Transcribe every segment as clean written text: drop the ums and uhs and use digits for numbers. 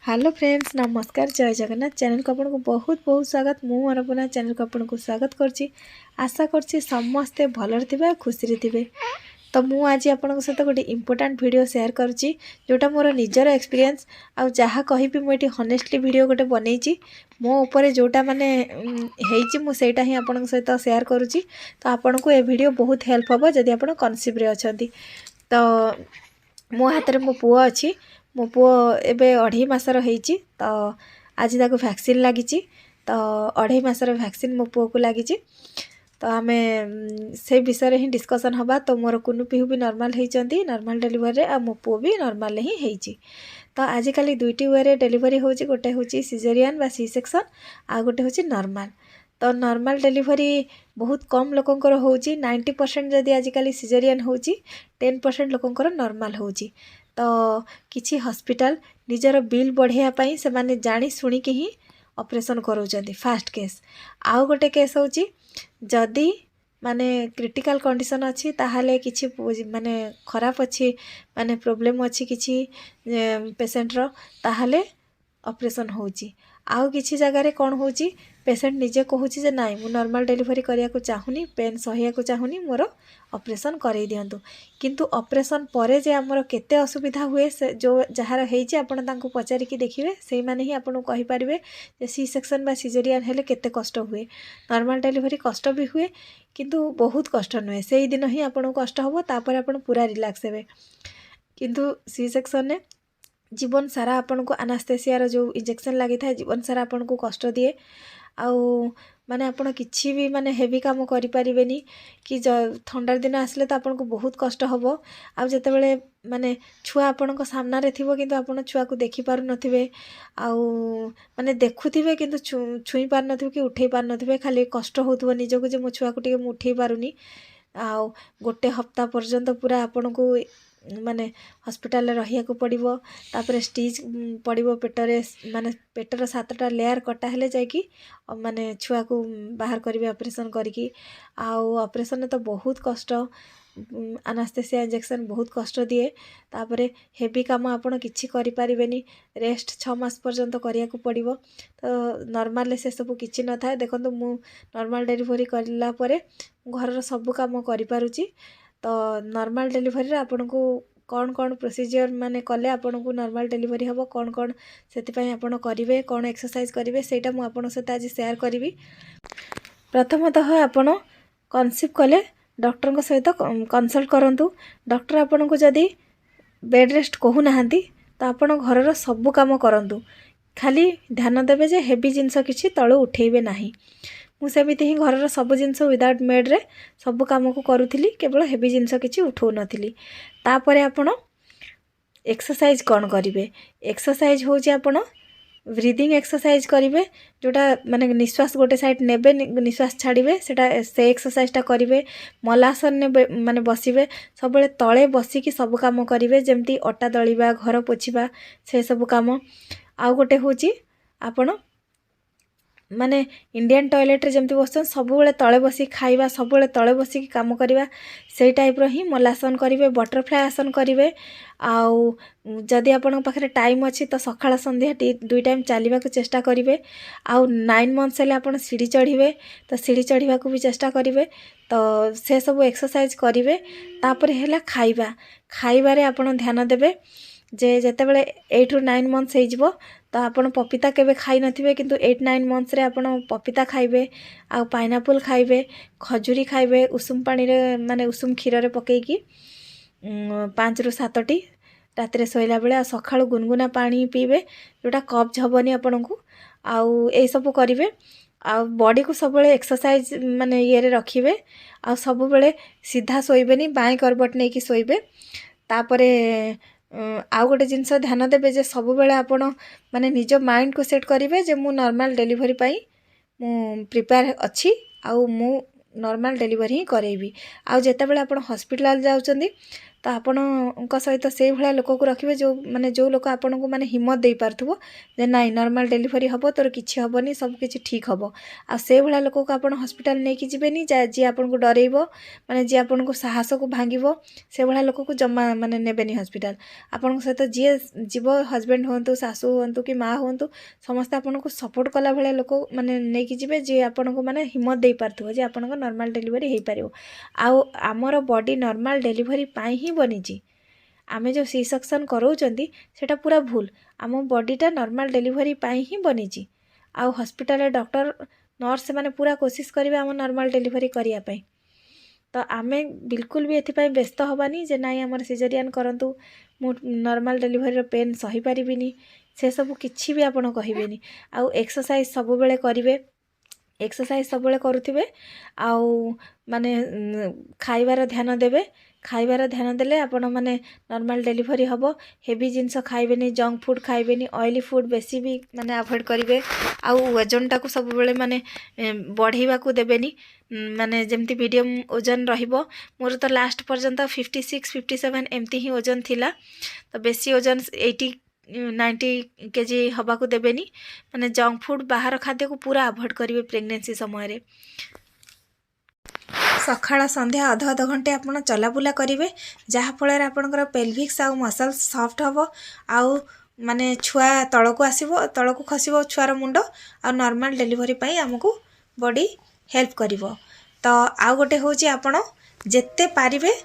Hello friends नमस्कार जय Jagannath channel को आपको बहुत बहुत स्वागत मु मनोपना चैनल को आपको स्वागत करछि आशा करछि समस्ते भलर थिबे खुशी थिबे। तो मु आज आपन सहित गोटे इंपोर्टेंट वीडियो शेयर करछि जोटा मोर निजर एक्सपीरियंस आ जहा कहिबी मु एटी हनेस्टली वीडियो गोटे बनैछि मो ऊपर जोटा माने हेछि मु सेटा ही आपन सहित शेयर करूछि। तो आपन को ए वीडियो बहुत हेल्प होबो जदि आपन कन्सीव रे अछंती। तो मो हाथ रे मो पुओ अछि मो पुओ एबे 2.5 मासर हेछि। तो आज ताको वैक्सीन लागी तो 2.5 मासर वैक्सीन मो पुओ को लागी। तो आमे से विषय रे ही डिस्कशन हबा। तो मोर कुनु पिहु भी नॉर्मल हेचंती नॉर्मल डिलीवरी आ मो पुओ भी नॉर्मल ही हेछि। तो आज काली दुईटी वे रे डिलीवरी होछि गोटे होछि सिजेरियन बा सी सेक्शन आ गोटे होछि नॉर्मल। तो नॉर्मल डिलीवरी बहुत कम लोकंकर होछि 90% जदि आज काली सिजेरियन होछि 10% लोकंकर नॉर्मल होछि। तो किछि हॉस्पिटल निजर बिल बढ़िया पई से माने जानी सुनी के ही ऑपरेशन करोचंती फास्ट केस। आउ गोटे केस होछि जदि माने क्रिटिकल कंडीशन अछि ताहाले किछि माने खराब अछि माने प्रॉब्लम अछि किछि पेशेंट रो ताहाले ऑपरेशन होछि। आउ किछि जगह रे कोन होछि पेशेंट निजे कहूछि जे नाइ मु नॉर्मल डिलीवरी करिया को चाहुनी पेन सहिया को चाहुनी मोर ऑपरेशन करै दियंतु। किंतु ऑपरेशन परे जे हमर केते असुविधा हुए से जो जहार हेछि आपण तांको पचारि कि देखिबे सेही माने ही आपण कहि परिबे जे सी सेक्शन बा सिजेरियन हेले केते कष्ट हुए। नॉर्मल डिलीवरी कष्ट भी हुए किंतु बहुत कष्ट नुहे सेही दिन ही आपण कष्ट हबो तापर आपण पूरा रिलैक्स हेबे। किंतु सी सेक्शन ने जीवन सारा आपन को एनास्थेसिया रो जो इंजेक्शन लागि था जीवन सारा आपन को कष्ट दिए। आउ माने आपन किछि भी माने हेवी काम करि परिबेनी कि ठंडार दिन आसले तो आपन को बहुत कष्ट हबो। आ जते बेले माने छुआ आपन को सामना रे थिबो किंतु आपन छुआ को देखि पारु नथिबे आउ माने देखुथिबे किंतु छुई पार नथिबे कि उठै पार नथिबे खाली कष्ट होतबो निजो को जे मो छुआ को टिके मु उठै पारुनी। आउ गोटे हफ्ता पर्यंत पूरा आपन को माने हॉस्पिटल रहिया को पड़िबो तापर स्टिच पड़िबो पेटरे माने पेटर 7टा लेयर कटा हेले जाय कि माने छुआ को बाहर करिवे ऑपरेशन करिकी। आउ ऑपरेशन तो बहुत कष्ट एनास्थेसिया इंजेक्शन बहुत कष्ट दिए। तापरे हेवी काम आपण किछि करि परिबेनी रेस्ट 6 मास पर्यंत करिया को पड़िबो। तो नॉर्मल से सब किछि न थाए देखंतु मु नॉर्मल डिलीवरी करला परे घर रो सब काम करि पारुची। तो नॉर्मल डिलीवरी रे आपन को कौन कौन प्रोसीजर माने कले आपन को नॉर्मल डिलीवरी हबो कौन कौन सेति पई आपन करिवे कौन एक्सरसाइज करिवे सेटा मु आपन सहित आज शेयर करिवि। प्रथमतः आपन कन्सीव कले डॉक्टर को सहित कंसल्ट करंतु। डॉक्टर आपन को जदी बेड रेस्ट कहू नाहंती तो आपन घर रो सब काम करंतु खाली ध्यान देबे जे हेवी जिंस किछि तळो उठेइबे नाही। मु सेमिति ही घर रो सब जिंस विदाउट मेड रे सब काम को करूथिली केवल हेवी जिंस किछि उठौ नथिली। तापरे आपण एक्सरसाइज कोन करिवे एक्सरसाइज हो जे आपण ब्रीदिंग एक्सरसाइज करिवे जोटा माने निश्वास गोटे साइड नेबे निश्वास छाड़िबे सेटा से एक्सरसाइज टा करिवे। मलासन ने माने बसिबे सब बेले तळे बसी कि सब काम करिवे जेमती अटा दळिबा घर पोछिबा से सब काम। आ गोटे होची आपण माने इंडियन टॉयलेट रे जेमती बसन सब बेले तळे बसी खाइबा सब बेले तळे बसी कि काम करिबा सेही टाइप रो ही मलासन करिवे बटरफ्लाई आसन करिवे। आउ जदि आपन पाखरे टाइम अछि तो सखाळ संध्या 2 टाइम चालिबा को चेष्टा करिवे। आउ 9 मंथ्स ले आपन सीढ़ी चढ़िवे तो सीढ़ी चढ़िबा को भी चेष्टा करिवे। तो से सब एक्सरसाइज करिवे। तापर हेला खाइबा खाइबा रे आपन ध्यान देबे जे जते बेले 8 ରୁ 9 मंथ्स हे जिवो तो आपन पपीता केबे खाइ नथिबे किंतु 8-9 मंथ्स रे आपन पपीता खाइबे आ पाइनएप्पल खाइबे खजूरी खाइबे उषुम पानी रे माने उषुम खीर रे पकेई कि 5 ରୁ 7 टी रात रे सोइला बेले आ सखाळु गुनगुना पानी पीबे जोटा कफ हबनी आपन को आउ ए सब करिवे। आ बॉडी को सब बेले एक्सरसाइज माने ये रे रखिबे आ सब बेले सीधा सोइबेनी बाई करबट नै कि सोइबे। तापरे आउ गोटे जिंस ध्यान देबे जे सब बेले आपण माने निज माइंड को सेट करिवे जे मु नॉर्मल डिलीवरी पई मु प्रिपेयर अछि आउ मु नॉर्मल डिलीवरी ही करेबी। आउ जते बेले आपण हॉस्पिटल जाउचंदी तो आपणଙ୍କ सहित से भाया लोक को रखिए जो माने जो लोक आपन को माने हिम्मत दे पारथुबो जे नाइ नॉर्मल डिलीवरी हबो तोर किछि हबनी सब किछि ठीक हबो आ से भाया लोक को आपन हॉस्पिटल नै कि जिबेनी जे आपन को डरेइबो माने जे आपन को साहस को भांगिबो से भाया लोक को जम्मा माने नेबेनी हॉस्पिटल आपन सहित जे जीव हस्बैंड होंतु सासू होंतु कि माँ होंतु समस्त आपन को सपोर्ट कला भाया लोक माने नै कि जिबे जे आपन को माने हिम्मत दे पारथुबो जे आपन को नॉर्मल डिलीवरी हे पारिबो आउ आमर बॉडी नॉर्मल डिलीवरी पाई ही बनीची आमे जो सी सेक्शन कराउचंती सेटा पूरा भूल आम बॉडीटा नॉर्मल डिलीवरी पाई ही बनीची आउ हॉस्पिटल डॉक्टर नर्स माने पूरा कोशिश करिवे आम नॉर्मल डिलीवरी करिया पाई तो आमे बिल्कुल भी एथिपाई व्यस्त हबानी जे नाई आमर सिजेरियन करंतु मु नॉर्मल डिलीवरी पेन सही पारिबिनी से सब किछि भी आपण कहिबेनी आउ एक्सरसाइज सब बेले करिवे एक्सरसाइज सब बेले करुथिबे आउ माने खाइबार ध्यान देबे खाइबार ध्यान देले आपण माने नॉर्मल डिलीवरी हबो हेवी जिंस खाइबेनी जंक फूड खाइबेनी ऑयली फूड बेसी भी माने अवॉइड करिवे आउ वजनटा को सब बेले माने बढ़ेवा को देबेनी माने जेमती मीडियम ओजन रहिबो मोर तो लास्ट पर्यंत 56 57 एमती ही ओजन थिला तो बेसी ओजन 80 90 केजी हवा को देबेनी माने जंक फूड बाहर खाद्य को पूरा अवॉइड करिवे प्रेगनेंसी समय रे सकाळ संध्या अध अध घंटे आपण चलाबुला करेंगे जहाँफल आपंकर पेल्विक्स आउ मसल्स सॉफ्ट हम आउ माने छुआ तल को आसो तल को खसब छुआर मुंड आ नॉर्मल डिलीवरी पाई आमको बॉडी हेल्प करिवो तो आउ गोटे हूँ आपण जेते पारिबे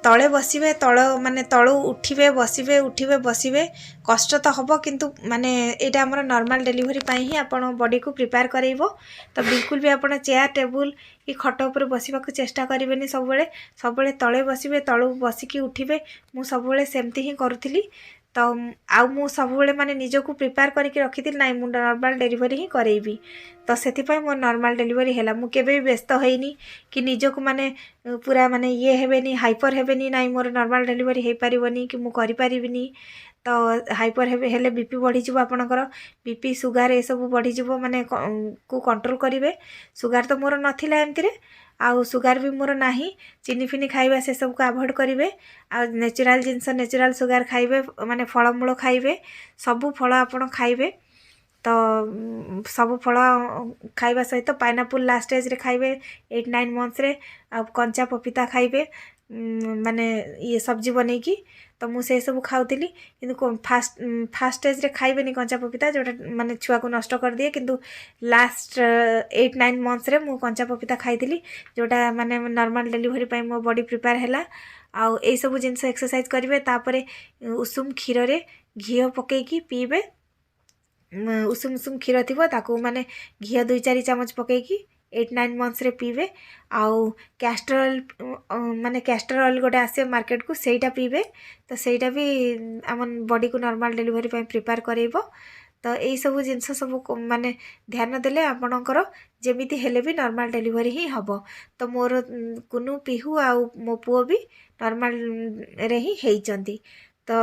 तले बसिबे तल माने तलू उठिबे बसिबे कष्ट तो हम किंतु माने एटा हमर नॉर्मल डिलीवरी पाई ही आपण बॉडी को प्रिपेयर करइबो तो बिल्कुल भी आपण चेयर टेबल कि खट ऊपर बसिबा को चेष्टा करिवेनी सब बेले तले बसिबे तलू बसिकी उठिबे मु सब बेले सेमती ही करूथिली तो आउ मु सब बेले माने निजको प्रिपेयर करके रखिथिल नाइ मु नॉर्मल डिलीवरी ही करेइबी तो सेथिपाई मो नॉर्मल डिलीवरी हैला मु केबे भी व्यस्त होइनी कि निजको माने पूरा माने ये हेबेनी हाइपर हेबेनी नाइ मोर नॉर्मल डिलीवरी हे पारिबनी कि मु करि पारिबिनी तो हाइपर हेले बीपी बढ़ी जीवो आपनकर बीपी सुगर ए सब बढ़ी जीवो माने को कंट्रोल करिवे सुगर तो मोर नथिला एमती रे आउ सुगर भी मोर नाही चीनी फिनी खाइबा से सब को अवॉइड करिवे आ नेचुरल जिंस नेचुरल सुगर खाइबे माने फलमूल खाइबे सबु फल आपण खाइबे तो सब फल खाइबा सहित पाइनापल लास्ट स्टेज रे खाइबे 8-9 मंथ्स रे आ कंचा पपीता खाइबे माने ये सब्जी बनै की तो मु से सब खाउतिली किंतु फास्ट स्टेज रे खाइबेनी कंचा पपीता जोटा माने छुआ को नष्ट कर दिए किंतु लास्ट 8-9 मंथ्स रे मु कंचा पपीता खाइतिली जोटा माने नॉर्मल डिलीवरी पाई मो बॉडी प्रिपेयर हैला आउ ए सब जिंस एक्सरसाइज करिवे तापरे उषुम क्षीर रे घी पकेकी पीबे उषुम उषुम क्षीर थिबो ताकू माने घी 2-4 चम्मच पकेकी 8-9 मंथ्स रे पीबे आउ कैस्टर ऑयल माने कैस्टर ऑयल गोटे आसे मार्केट को सेटा पीबे तो सेटा भी आम बॉडी को नॉर्मल डिलीवरी पाई प्रिपेयर करेइबो तो यही सब जिनस सब माने ध्यान देले आपणकर जेमिति हेले भी नॉर्मल डिलीवरी ही हबो तो मोर कुनु पिहू आउ मो पुओ भी नॉर्मल रे ही हेइचंती तो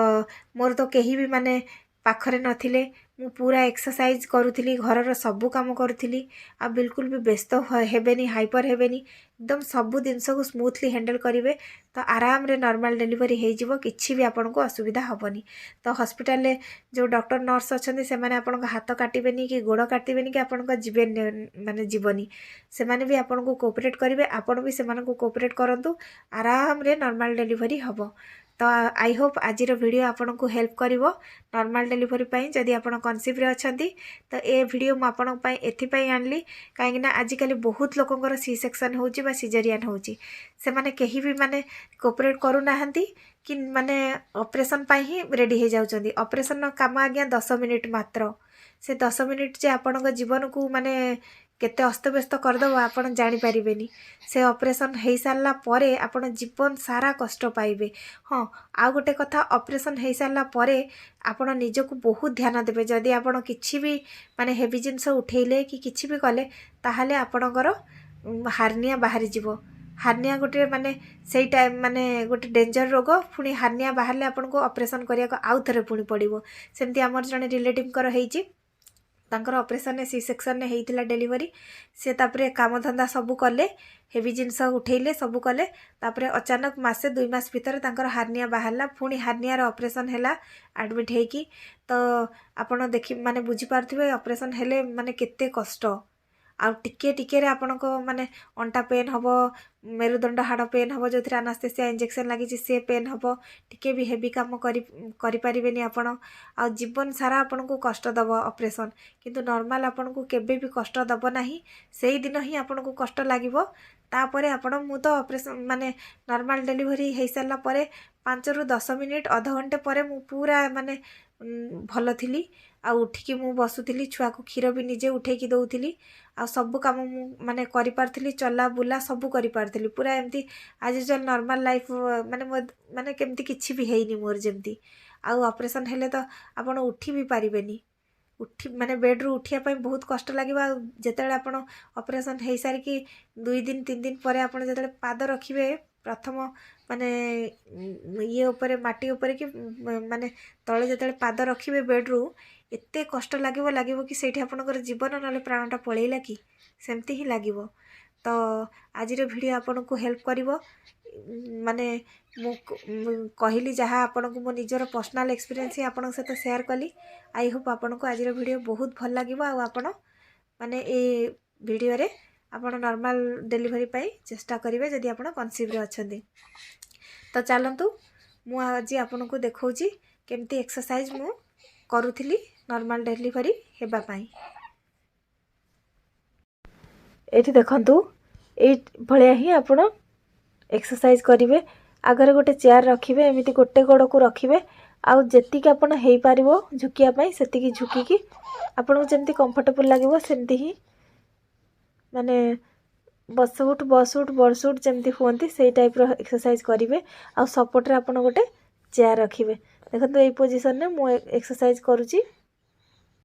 मोर तो केही भी माने पाखरे नथिले मु पूरा एक्सरसाइज करूथली घरर सबु काम करूथली आ बिल्कुल भी व्यस्त हेबेनी हाइपर हेबेनी एकदम सबु जिनस को स्मूथली हैंडल करिवे तो आराम रे नॉर्मल डिलीवरी हे जिवो किछि भी आपन को असुविधा हबनी तो हॉस्पिटल ले जो डॉक्टर नर्स अछंती से माने आपन को हाथ काटिबेनी कि गोड़ काटिबेनी कि आपन को जीवन माने जीवनी से माने भी आपन को कोऑपरेट करिवे आपन भी से माने को कोऑपरेट करंतु आराम रे नॉर्मल डिलीवरी हबो तो आई होप आज वीडियो आपन को हेल्प करिवो नॉर्मल डिलीवरी पाई जदि आपन कन्सीव रे अछंती तो ए वीडियो मु आपन पाई एथि पाई आनली काहे ना आजिकली बहुत लोकंकर सी सेक्शन होउची बा सिजेरियन होउची से माने केही भी माने कोऑपरेट करू नाहंती कि माने ऑपरेशन पाई ही रेडी हे जाउचंदी ऑपरेशन काम आज्ञा 10 मिनिट मात्र से 10 मिनिट जे आपन जीवन को माने केते अस्तव्यस्त करदेव आपन जानी पारिबेनी से ऑपरेशन हो सारा पर आपन जीवन सारा कष्ट पाइबे हाँ आ गोटे कथा ऑपरेशन हो सारा पर आपन निजको बहुत ध्यान देबे जदि आपन किछि भी माने हेवी जिंस उठेइले कि किछि भी कले ताहाले आपनकर हार्निया बाहरी जीवो हार्निया गोटे माने सेई टाइम माने गोटे डेंजर रोग पुणी हार्निया बाहरले आपन को ऑपरेशन करिया को आउ थरे पुणी पड़िबो सेमती हमर जने रिलेटिव कर हेइची तांकर ऑपरेशन सी सेक्शन ने हेइतिला डिलीवरी से तापरे काम धंदा सब कले हेवी जिनस उठेले सब कले तापरे अचानक मासे 2 मास भीतर तांकर हार्निया बाहरला पुणी हार्नियार ऑपरेशन हैला एडमिट हेकी तो आपण देखि माने बुझी पारथिबे ऑपरेशन हेले माने केते कष्ट आ टिके टिके रे आपनको माने अंटा पेन हबो मेरुदंड हाड़ पेन हबो जो एनास्थेसिया इंजेक्शन लगी से पेन हबो टिके भी हेवी काम करि परिबेनी आपण आ जीवन सारा आपनको कष्ट दबो ऑपरेशन किंतु नॉर्मल आपनको केबे भी कष्ट दबो नाही सेही दिन ही आपनको कष्ट लागिवो तापरे आपण मु तो ऑपरेशन माने नॉर्मल डिलीवरी हे साला परे 5 रु 10 मिनिट आधा घंटे परे मु पूरा माने भल थिली आ उठिकी मु बसुथिली छुआ को क्षीर भी निजे उठेकी दउथिली आ सब काम मु माने करि पारथिली चला बुला सब करि पारथिली पूरा एमती आज जो नॉर्मल लाइफ माने केमती किछि भी हेइनी मोर जेमती आ ऑपरेशन हेले तो आपण उठी भी पारिबेनी उठी माने बेड रु उठिया पई बहुत कष्ट लागिबा जेतेले आपण ऑपरेशन हेइ सारी कि 2 दिन 3 दिन परे आपण जेतेले पाद रखिबे प्रथम माने ये ऊपर माटी ऊपर कि माने तळे जेतेले पाद रखिबे बेड रु एते कष्ट लागिबो कि सेठी आपनकर जीवन नाले प्राणटा पळेइला कि सेमती ही लागिबो तो आज रे वीडियो आपन को हेल्प करिवो माने मु कहली जहाँ आपन को मो निजर पर्सनल एक्सपीरियंस ही आपन सहित शेयर कली आई होप आपन को आज रे वीडियो बहुत भल लागिबो आ आपन माने ए वीडियो रे आपन नॉर्मल डिलीवरी पाई चेष्टा करिवे जदि आपन कन्सीव रे अछंती तो चलंतु मु आज आपन को देखौची केमती एक्सरसाइज मु करूथिली नॉर्मल डिलीवरी हेबा पाई एठी देखंतु ए भलिया ही आपण एक्सरसाइज करिवे आगर गोटे चेयर रखिबे एमिति गोटे गोड़ को रखिबे आउ जेतिक आपण हेइ पारिबो झुकिया पाई सेतिकी झुकिकी आपण जेमति कंफर्टेबल लागिबो सेमति ही माने बसउट बड़सुट जेमति होंती से टाइप रो एक्सरसाइज करिवे आ सपोर्ट रे आपण गोटे चेयर रखिबे देखंतु ए पोजीशन ने मु एक्सरसाइज करूची